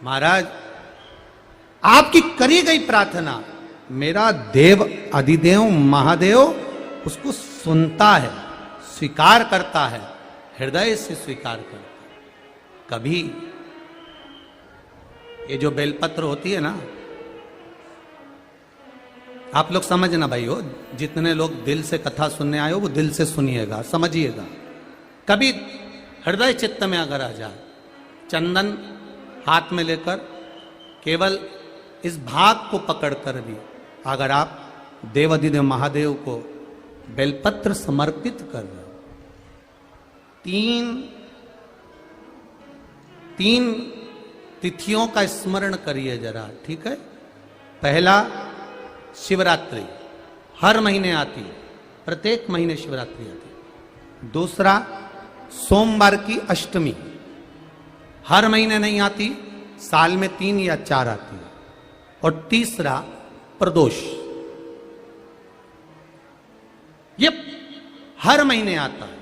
महाराज आपकी करी गई प्रार्थना मेरा देव अधिदेव महादेव उसको सुनता है, स्वीकार करता है, हृदय से स्वीकार करता है। कभी ये जो बेलपत्र होती है ना, आप लोग समझना भाई हो, जितने लोग दिल से कथा सुनने आए हो वो दिल से सुनिएगा, समझिएगा। कभी हृदय चित्त में अगर आ जाए, चंदन हाथ में लेकर केवल इस भाग को पकड़कर भी अगर आप देवाधिदेव महादेव को बेलपत्र समर्पित कर रहे हो, तीन तिथियों का स्मरण करिए जरा, ठीक है। पहला शिवरात्रि हर महीने आती है, प्रत्येक महीने शिवरात्रि आती है। दूसरा सोमवार की अष्टमी हर महीने नहीं आती, साल में 3 या 4 आती है। और तीसरा प्रदोष, ये हर महीने आता है।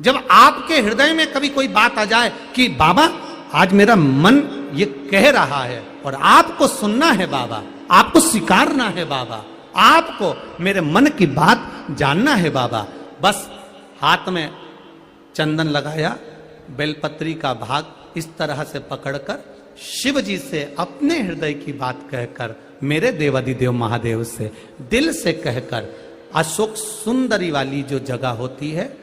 जब आपके हृदय में कभी कोई बात आ जाए कि बाबा आज मेरा मन ये कह रहा है और आपको सुनना है बाबा, आपको स्वीकारना है बाबा, आपको मेरे मन की बात जानना है बाबा, बस हाथ में चंदन लगाया, बेलपत्री का भाग इस तरह से पकड़कर शिव जी से अपने हृदय की बात कहकर, मेरे देवाधिदेव महादेव से दिल से कहकर, अशोक सुंदरी वाली जो जगह होती है,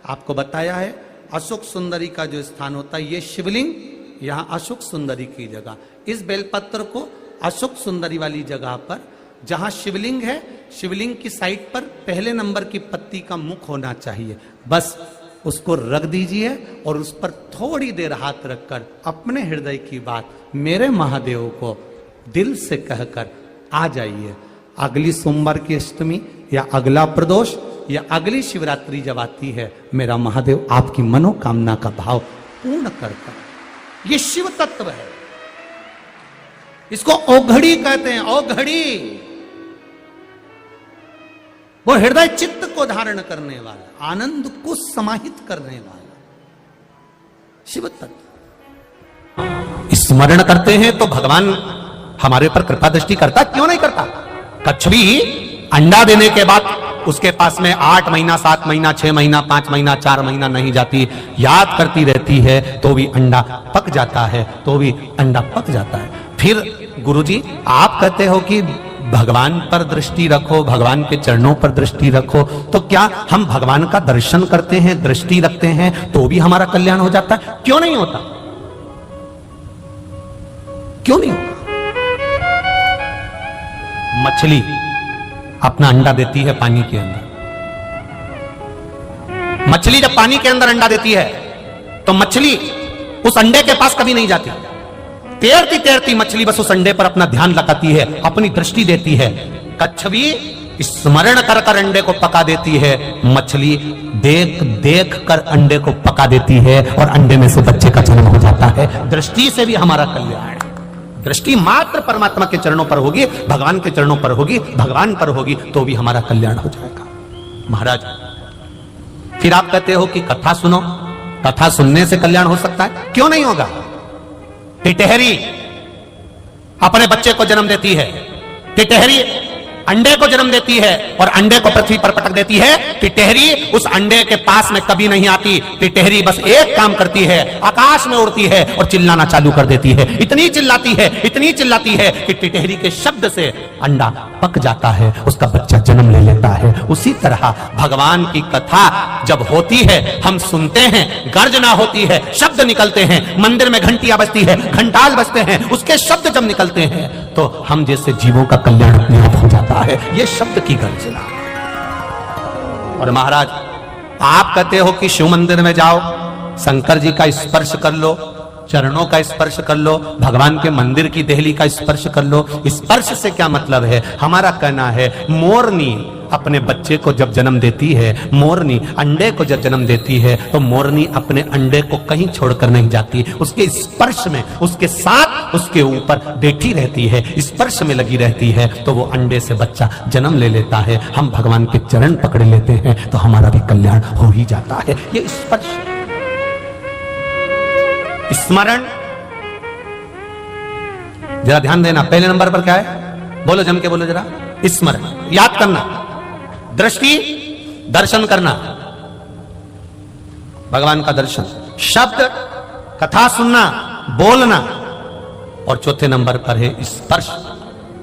आपको बताया है अशोक सुंदरी का जो स्थान होता है, ये शिवलिंग, यहां अशोक सुंदरी की जगह, इस बेलपत्र को अशोक सुंदरी वाली जगह पर, जहां शिवलिंग है, शिवलिंग की साइड पर पहले नंबर की पत्ती का मुख होना चाहिए, बस उसको रख दीजिए और उस पर थोड़ी देर हाथ रखकर अपने हृदय की बात मेरे महादेव को दिल से कहकर आ जाइए। अगली सोमवार की अष्टमी या अगला प्रदोष या अगली शिवरात्रि जब आती है, मेरा महादेव आपकी मनोकामना का भाव पूर्ण करता है। ये शिव तत्व है, इसको औघड़ी कहते हैं, औघड़ी। वो हृदय चित्त को धारण करने वाला, आनंद को समाहित करने वाला शिव तत्व। स्मरण करते हैं तो भगवान हमारे पर कृपा दृष्टि करता, क्यों नहीं करता। कछुई अंडा देने के बाद उसके पास में 8 महीना 7 महीना 6 महीना 5 महीना 4 महीना नहीं जाती, याद करती रहती है तो भी अंडा पक जाता है, तो भी अंडा पक जाता है। फिर गुरुजी आप कहते हो कि भगवान पर दृष्टि रखो, भगवान के चरणों पर दृष्टि रखो, तो क्या हम भगवान का दर्शन करते हैं, दृष्टि रखते हैं तो भी हमारा कल्याण हो जाता है? क्यों नहीं होता, क्यों नहीं होता? मछली अपना अंडा देती है पानी के अंदर। मछली जब पानी के अंदर अंडा देती है तो मछली उस अंडे के पास कभी नहीं जाती, तैरती तैरती मछली बस उस अंडे पर अपना ध्यान लगाती है, अपनी दृष्टि देती है। कछुई स्मरण कर कर अंडे को पका देती है, मछली देख देख कर अंडे को पका देती है और अंडे में से बच्चे का जन्म हो जाता है। दृष्टि से भी हमारा कल्याण, दृष्टि मात्र परमात्मा के चरणों पर होगी, भगवान के चरणों पर होगी, भगवान पर होगी तो भी हमारा कल्याण हो जाएगा। महाराज फिर आप कहते हो कि कथा सुनो, कथा सुनने से कल्याण हो सकता है? क्यों नहीं होगा। टिटहरी अपने बच्चे को जन्म देती है, टिटहरी अंडे को जन्म देती है और अंडे को पृथ्वी पर पटक देती है। टिटहरी उस अंडे के पास में कभी नहीं आती, टिटहरी बस एक काम करती है, आकाश में उड़ती है और चिल्लाना चालू कर देती है। इतनी चिल्लाती है, इतनी चिल्लाती है कि टिटहरी के शब्द से अंडा पक जाता है, उसका बच्चा जन्म ले लेता है। उसी तरह भगवान की कथा जब होती है, हम सुनते हैं, गर्जना होती है, शब्द निकलते हैं, मंदिर में घंटियां बजती है, घंटाल बजते हैं, उसके शब्द जब निकलते हैं तो हम जैसे जीवों का कल्याण अपने आप हो जाता है। ये शब्द की गर्जना। और महाराज आप कहते हो कि शिव मंदिर में जाओ, शंकर जी का स्पर्श कर लो, चरणों का स्पर्श कर लो, भगवान के मंदिर की देहली का स्पर्श कर लो। स्पर्श से क्या मतलब है? हमारा कहना है मोरनी अपने बच्चे को जब जन्म देती है, मोरनी अंडे को जब जन्म देती है तो मोरनी अपने अंडे को कहीं छोड़कर नहीं जाती, उसके स्पर्श में, उसके साथ, उसके ऊपर बैठी रहती है, स्पर्श में लगी रहती है, तो वो अंडे से बच्चा जन्म ले लेता है। हम भगवान के चरण पकड़ लेते हैं तो हमारा भी कल्याण हो ही जाता है। ये स्पर्श, स्मरण जरा ध्यान देना, पहले नंबर पर क्या है? बोलो, जम के बोलो जरा। स्मरण, याद करना, दृष्टि, दर्शन करना, भगवान का दर्शन, शब्द, कथा सुनना, बोलना, और चौथे नंबर पर है स्पर्श।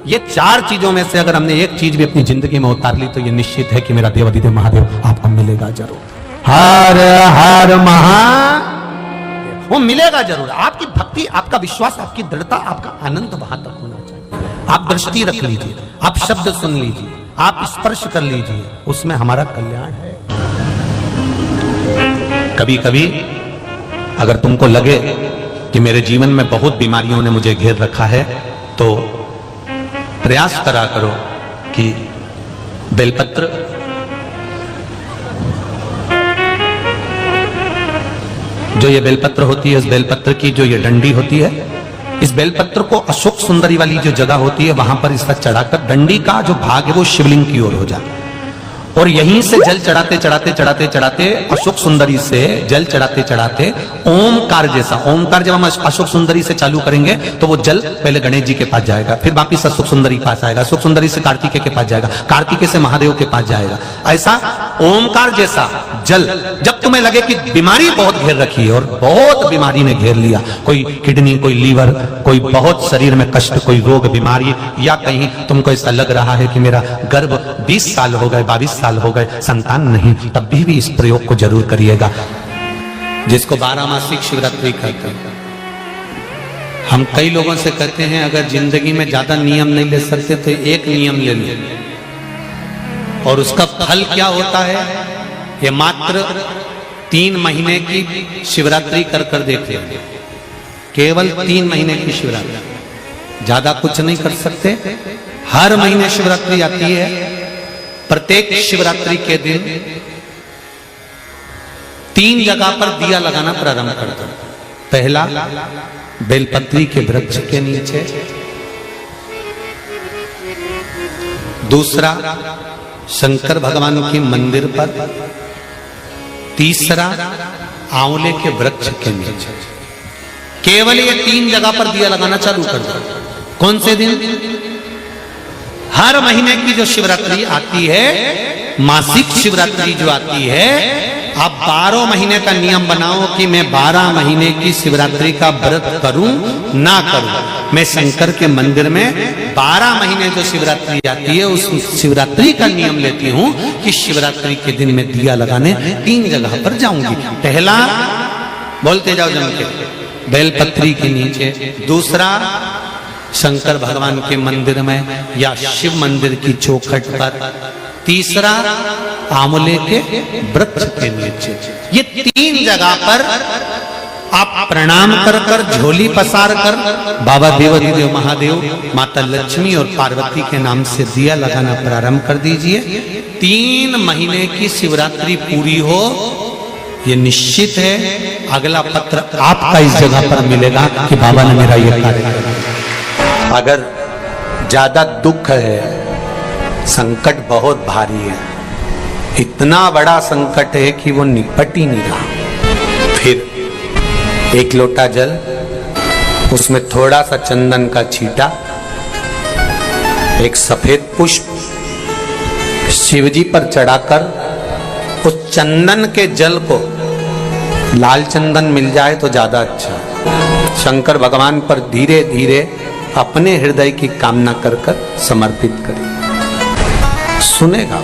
ये चार चीजों में से अगर हमने एक चीज भी अपनी जिंदगी में उतार ली तो ये निश्चित है कि मेरा देवाधिदेव महादेव आपको मिलेगा जरूर। हर हर महादेव, वो मिलेगा जरूर। आपकी भक्ति, आपका विश्वास, आपकी दृढ़ता, आपका आनंद वहां तक होना चाहिए। आप दृष्टि रख लीजिए, आप शब्द सुन लीजिए, आप स्पर्श कर लीजिए, उसमें हमारा कल्याण है। कभी कभी अगर तुमको लगे कि मेरे जीवन में बहुत बीमारियों ने मुझे घेर रखा है तो प्रयास करा करो कि बेलपत्र, जो ये बेलपत्र होती है, इस बेलपत्र की जो ये डंडी होती है, इस बेलपत्र को अशोक सुंदरी वाली जो जगह होती है वहां पर इसका चढ़ाकर डंडी का जो भाग है वो शिवलिंग की ओर हो जाए, और यहीं से जल चढ़ाते चढ़ाते चढ़ाते चढ़ाते अशोक सुंदरी से जल चढ़ाते चढ़ाते ओमकार जैसा, ओमकार जब हम अशोक सुंदरी से चालू करेंगे तो वो जल पहले गणेश जी के पास जाएगा, फिर वापिस अशोक सुंदरी पास आएगा, अशोक सुंदरी से कार्तिकेय के पास जाएगा, कार्तिकेय से महादेव के पास जाएगा। ऐसा ओमकार जैसा जल, जब तुम्हें लगे कि बीमारी बहुत घेर रखी है और बहुत बीमारी ने घेर लिया, कोई किडनी, कोई लीवर, कोई बहुत शरीर में कष्ट, कोई रोग बीमारी, या कहीं तुमको ऐसा लग रहा है कि मेरा गर्भ 20 साल हो गए, 22 साल हो गए, संतान नहीं, तब भी इस प्रयोग को जरूर करिएगा, जिसको 12 मासिक शिवरात्रि कहते हैं। हम कई लोगों से कहते हैं अगर जिंदगी में ज्यादा नियम नहीं ले सकते तो एक नियम ले लो, और उसका फल क्या होता है ये मात्र 3 महीने की शिवरात्रि कर कर देख ले, केवल 3 महीने की शिवरात्रि, ज्यादा कुछ नहीं कर सकते। हर महीने शिवरात्रि आती है, प्रत्येक शिवरात्रि के दिन 3 जगह पर दिया लगाना प्रारंभ कर दो। पहला बेलपत्री के वृक्ष के नीचे, दूसरा शंकर भगवान के मंदिर पर, तीसरा आंवले के वृक्ष के नीचे। केवल ये 3 जगह पर दिया लगाना चालू कर दो। कौन से दिन? हर महीने की जो शिवरात्रि आती है, मासिक शिवरात्रि जो आती है, आप 12 महीने का नियम बनाओ कि मैं 12 महीने की शिवरात्रि का व्रत करूं ना करूं। मैं शंकर के मंदिर में 12 महीने जो शिवरात्रि आती है उस शिवरात्रि का नियम लेती हूं कि शिवरात्रि के दिन मैं दिया लगाने 3 जगह पर जाऊंगी। पहला, बोलते जाओ जम के, बेलपत्री के नीचे, दूसरा शंकर भगवान के मंदिर में या शिव मंदिर की चौखट पर, तीसरा आंवले के वृक्ष के नीचे। ये 3 जगह पर आप प्रणाम कर कर, झोली पसार कर बाबा देवाधिदेव महादेव, माता लक्ष्मी और पार्वती के नाम से दिया लगाना प्रारंभ कर दीजिए। 3 महीने की शिवरात्रि पूरी हो, ये निश्चित है अगला पत्र आपका इस जगह पर मिलेगा कि बाबा ने मेरा ये कार्य किया। अगर ज्यादा दुख है, संकट बहुत भारी है, इतना बड़ा संकट है कि वो निपट ही नहीं रहा, फिर 1 लोटा जल, उसमें थोड़ा सा चंदन का छींटा, एक सफेद पुष्प शिवजी पर चढ़ाकर, उस चंदन के जल को, लाल चंदन मिल जाए तो ज्यादा अच्छा, शंकर भगवान पर धीरे धीरे अपने हृदय की कामना कर कर समर्पित करें। सुनेगा।